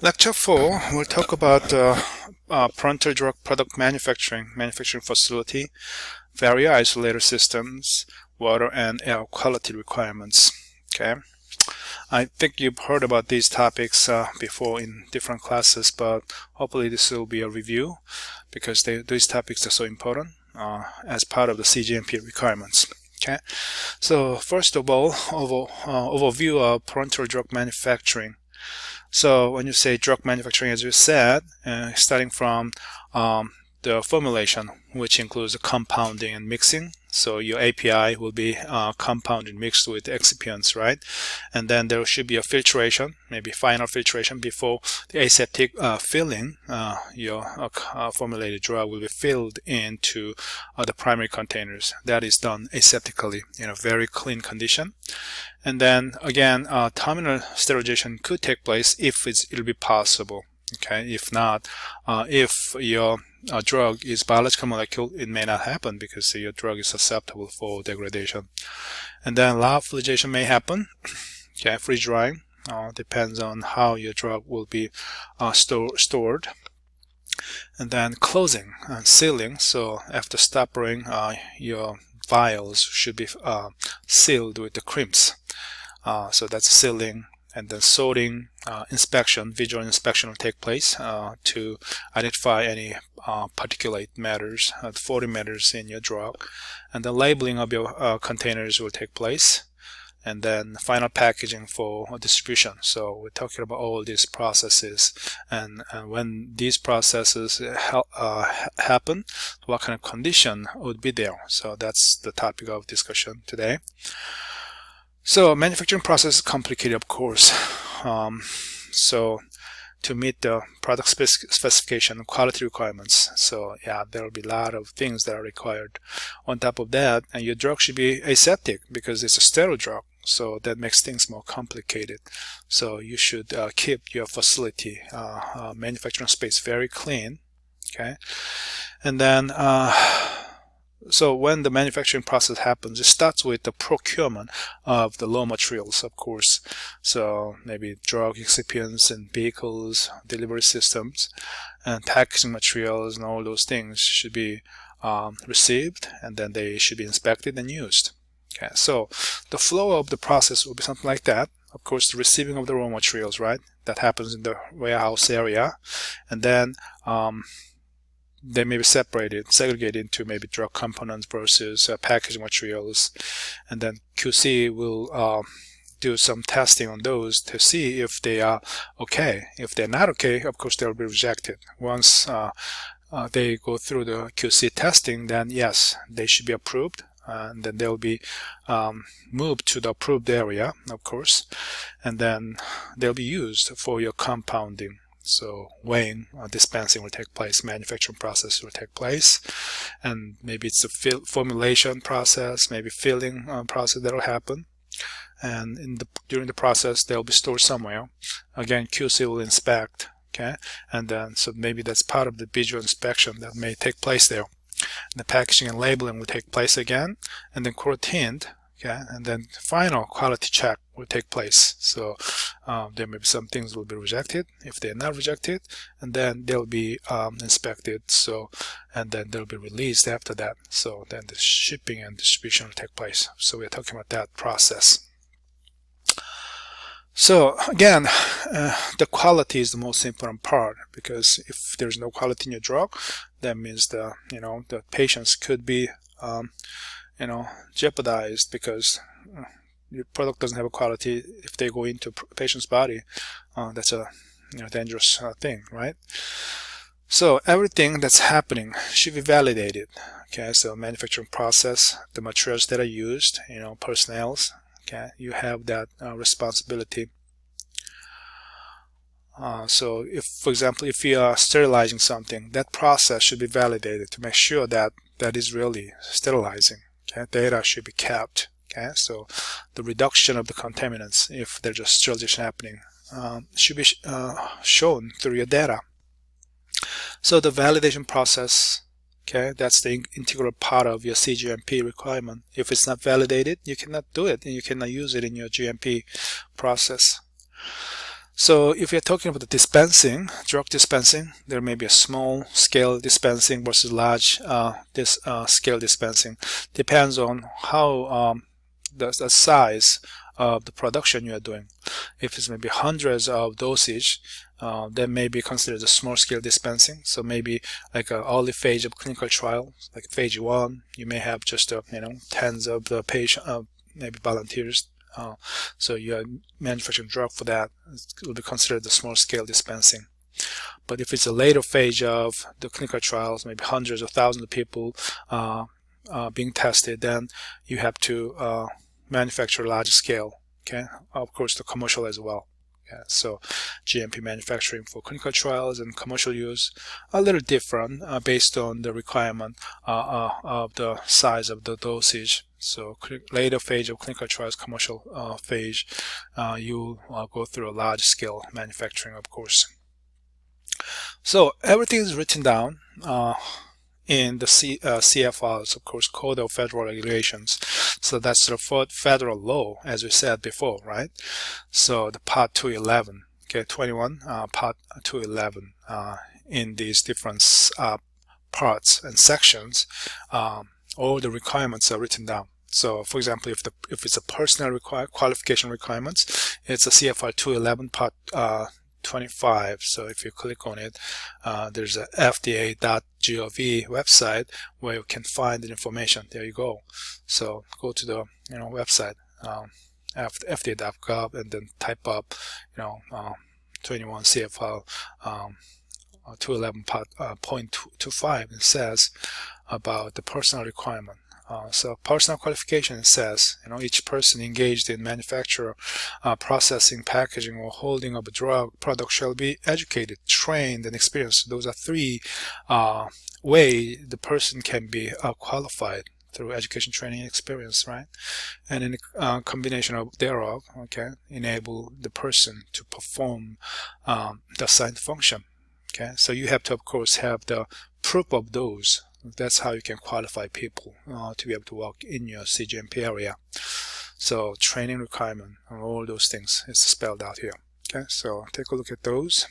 Lecture 4, we'll talk about parental drug product manufacturing facility, various isolator systems, water and air quality requirements. Okay, I think you've heard about these topics before in different classes, but hopefully this will be a review because these topics are so important as part of the CGMP requirements. Okay, so first of all, overview of parental drug manufacturing. So when you say drug manufacturing, as you said, starting from the formulation, which includes compounding and mixing. So your API will be compounded, mixed with excipients, right? And then there should be a filtration, maybe final filtration before the aseptic filling. Your formulated drug will be filled into the primary containers. That is done aseptically in a very clean condition. And then again, terminal sterilization could take place if it'll be possible. Okay, if not, if your drug is biological molecule, it may not happen because your drug is susceptible for degradation. And then lyophilization may happen. Okay, freeze drying depends on how your drug will be stored. And then closing and sealing. So after stoppering, your vials should be sealed with the crimps. So that's sealing. And then sorting, inspection, visual inspection will take place to identify any particulate matters, foreign matters in your drug. And the labeling of your containers will take place. And then final packaging for distribution. So we're talking about all these processes, and when these processes happen, what kind of condition would be there. So that's the topic of discussion today. So manufacturing process is complicated, of course. So to meet the product specification and quality requirements. So yeah, there will be a lot of things that are required. On top of that, and your drug should be aseptic because it's a sterile drug. So that makes things more complicated. So you should keep your facility, manufacturing space very clean. Okay, and then so when the manufacturing process happens, it starts with the procurement of the raw materials, of course. So maybe drug excipients and vehicles, delivery systems, and packaging materials, and all those things should be received, and then they should be inspected and used. Okay, so the flow of the process will be something like that. Of course, the receiving of the raw materials, right? That happens in the warehouse area, and then they may be segregated into maybe drug components versus packaging materials, and then QC will do some testing on those to see if they are okay. If they're not okay, of course they'll be rejected. Once they go through the QC testing, then yes, they should be approved, and then they'll be moved to the approved area, of course, and then they'll be used for your compounding. So weighing, dispensing will take place, manufacturing process will take place, and maybe it's a formulation process, maybe filling process that will happen. And during the process, they'll be stored somewhere. Again, QC will inspect, okay, and then so maybe that's part of the visual inspection that may take place there. And the packaging and labeling will take place again, and then quarantined. Okay, and then final quality check will take place. So there may be some things will be rejected if they're not rejected, and then they'll be inspected. So and then they'll be released after that. So then the shipping and distribution will take place. So we're talking about that process. So again, the quality is the most important part, because if there's no quality in your drug, that means the patients could be jeopardized, because your product doesn't have a quality. If they go into a patient's body, that's a dangerous thing, right? So everything that's happening should be validated. Okay, so manufacturing process, the materials that are used, personnels. Okay, you have that responsibility. So if, for example, if you are sterilizing something, that process should be validated to make sure that that is really sterilizing. Okay, data should be kept. Okay, so the reduction of the contaminants, if there's just sterilization happening, should be shown through your data. So the validation process, okay, that's the integral part of your CGMP requirement. If it's not validated, you cannot do it, and you cannot use it in your GMP process. So if you're talking about the dispensing, drug dispensing, there may be a small scale dispensing versus large scale dispensing. Depends on how the size of the production you are doing. If it's maybe hundreds of dosage, that may be considered a small scale dispensing. So maybe like an early phase of clinical trial, like phase 1, you may have just tens of the patient, maybe volunteers. So you are manufacturing drug for that. It will be considered the small scale dispensing. But if it's a later phase of the clinical trials, maybe hundreds of thousands of people being tested, then you have to manufacture large scale. Okay, of course the commercial as well. Yeah, so GMP manufacturing for clinical trials and commercial use a little different based on the requirement of the size of the dosage. So later phase of clinical trials, commercial phase, you go through a large scale manufacturing, of course. So everything is written down in the CFRs, of course, Code of Federal Regulations. So that's the federal law, as we said before, right? So the Part 211, okay, 21, Part 211, in these different parts and sections, all the requirements are written down. So, for example, if it's a personnel qualification requirements, it's a CFR 211 Part 25. So if you click on it, there's a fda.gov website where you can find the information. There you go. So go to the website, fda.gov, and then type up 21 CFR 211 part 0.25. It says about the personal requirement. So personal qualification says, each person engaged in manufacture, processing, packaging, or holding of a drug product shall be educated, trained, and experienced. Those are three ways the person can be qualified through education, training, and experience, right? And in a combination of thereof, okay, enable the person to perform the assigned function. Okay, so you have to, of course, have the proof of those. That's how you can qualify people to be able to work in your CGMP area. So training requirement and all those things is spelled out here. Okay, so take a look at those.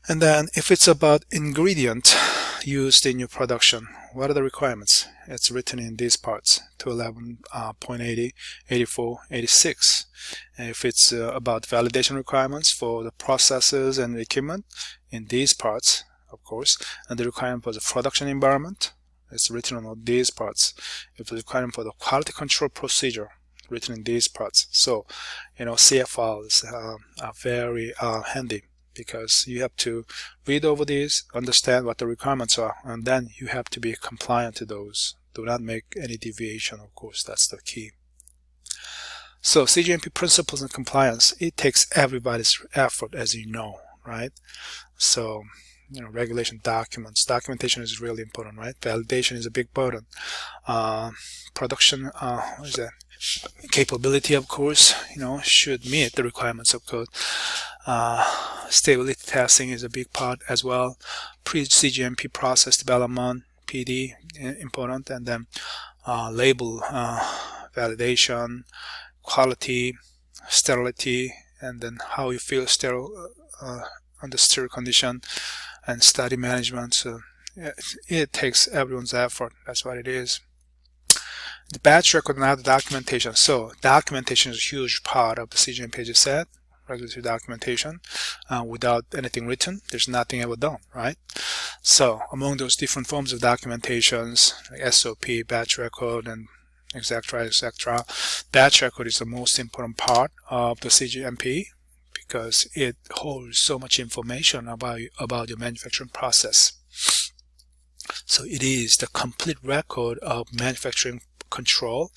And then if it's about ingredient used in your production, what are the requirements? It's written in these parts, 211.80, 84, 86. And if it's about validation requirements for the processes and equipment, in these parts, of course, and the requirement for the production environment, it's written on these parts. If the requirement for the quality control procedure, written in these parts. So, CFRs are very handy, because you have to read over these, understand what the requirements are, and then you have to be compliant to those. Do not make any deviation, of course. That's the key. So CGMP principles and compliance, it takes everybody's effort, as you know, right? So regulation documents, documentation is really important, right? Validation is a big burden. Production, what is that? Capability, of course, should meet the requirements of code. Stability testing is a big part as well. Pre-CGMP process development, PD, important, and then label validation, quality, sterility, and then how you feel sterile under sterile condition, and study management. So it takes everyone's effort. That's what it is. The batch record and other documentation. So documentation is a huge part of the CGMP, as you said. Regulatory documentation. Without anything written, there's nothing ever done, right? So among those different forms of documentations, like SOP, batch record, and etc., batch record is the most important part of the CGMP, because it holds so much information about your manufacturing process. So it is the complete record of manufacturing control,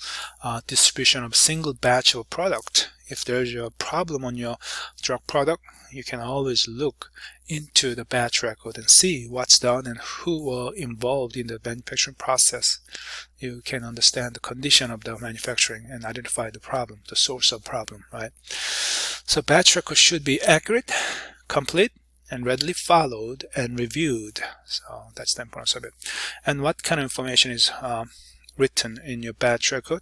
distribution of single batch of a product. If there's a problem on your drug product, you can always look into the batch record and see what's done and who were involved in the manufacturing process. You can understand the condition of the manufacturing and identify the problem, the source of problem, right? So batch record should be accurate, complete, and readily followed and reviewed. So that's the importance of it. And what kind of information is written in your batch record?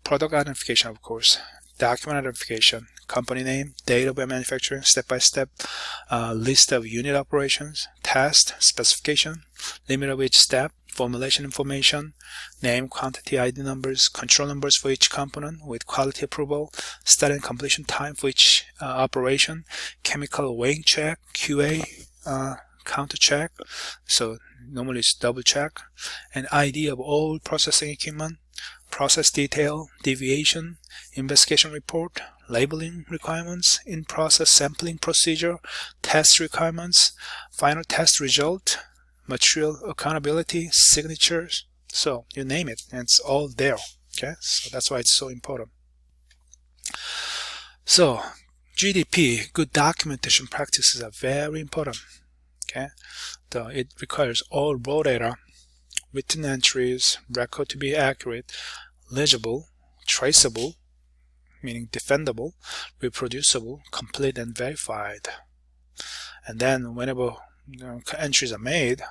Product identification, of course, document identification, company name, date of manufacturing, step-by-step, list of unit operations, test, specification, limit of each step, formulation information, name, quantity, ID numbers, control numbers for each component with quality approval, start and completion time for each operation, chemical weighing check, QA, counter check, so normally it's double check, and ID of all processing equipment, process detail, deviation, investigation report, labeling requirements, in-process sampling procedure, test requirements, final test result, material accountability, signatures, so you name it, and it's all there. Okay, so that's why it's so important. So GDP, good documentation practices, are very important. Okay, it requires all raw data, written entries, record to be accurate, legible, traceable, meaning defendable, reproducible, complete, and verified. And then whenever entries are made,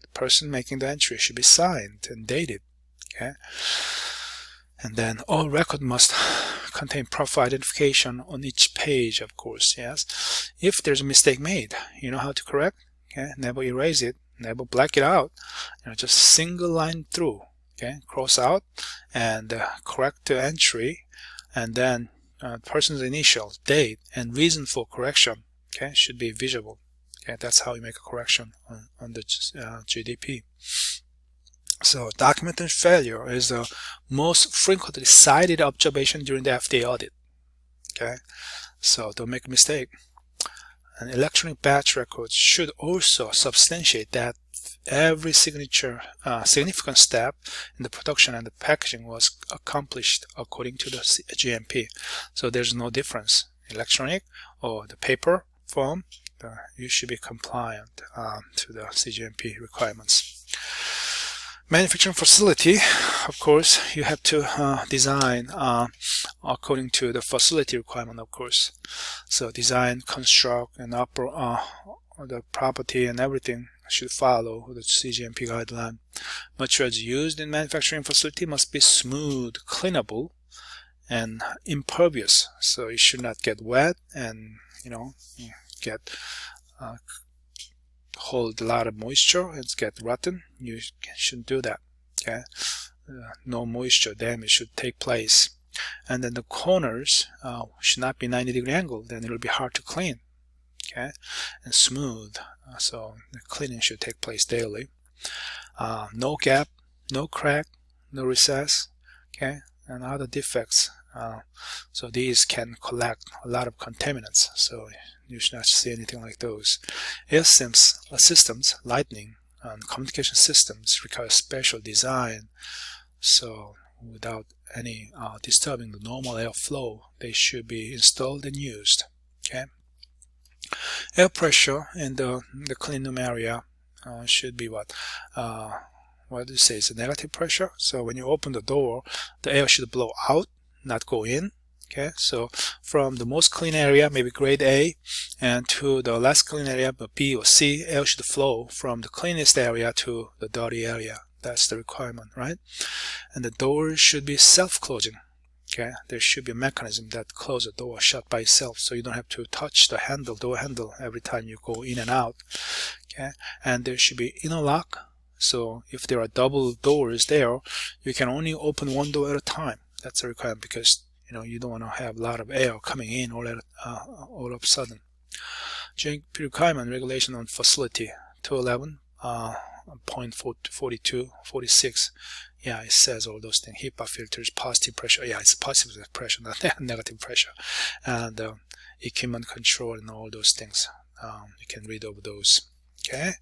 the person making the entry should be signed and dated. Okay, and then all record must contain proper identification on each page, of course. Yes, if there's a mistake made, you know how to correct. Okay, never erase it, never black it out, just single line through. Okay, cross out and correct the entry, and then person's initial, date, and reason for correction, okay, should be visible. Okay, that's how you make a correction on the GDP. So documentation failure is the most frequently cited observation during the FDA audit. Okay, so don't make a mistake. And electronic batch records should also substantiate that every significant step in the production and the packaging was accomplished according to the GMP. So there's no difference, electronic or the paper form, you should be compliant to the CGMP requirements. Manufacturing facility, of course, you have to design according to the facility requirement, of course. So design, construct, and the property and everything should follow the CGMP guideline. Materials used in manufacturing facility must be smooth, cleanable, and impervious. So it should not get wet and get hold a lot of moisture and get rotten. You shouldn't do that. Okay, no moisture damage should take place. And then the corners should not be 90-degree angle, then it will be hard to clean. Okay, and smooth, so the cleaning should take place daily. No gap, no crack, no recess. Okay, and other defects. So these can collect a lot of contaminants, so you should not see anything like those. Air systems, lighting, and communication systems require special design, so without any disturbing the normal airflow, they should be installed and used. Okay, air pressure in the clean room area should be what do you say? It's a negative pressure. So when you open the door, the air should blow out, not go in. Okay, so from the most clean area, maybe grade A, and to the less clean area, B or C, air should flow from the cleanest area to the dirty area. That's the requirement, right? And the door should be self-closing. Okay, there should be a mechanism that closes the door shut by itself, so you don't have to touch the handle, door handle, every time you go in and out. Okay, and there should be inner lock. So if there are double doors there, you can only open one door at a time. That's a requirement because you don't want to have a lot of air coming in all of a sudden. GMP requirement regulation on facility 211.42, 46. Yeah, it says all those things. HEPA filters, positive pressure. Yeah, it's positive pressure, not negative pressure. And equipment control and all those things. You can read over those. Okay.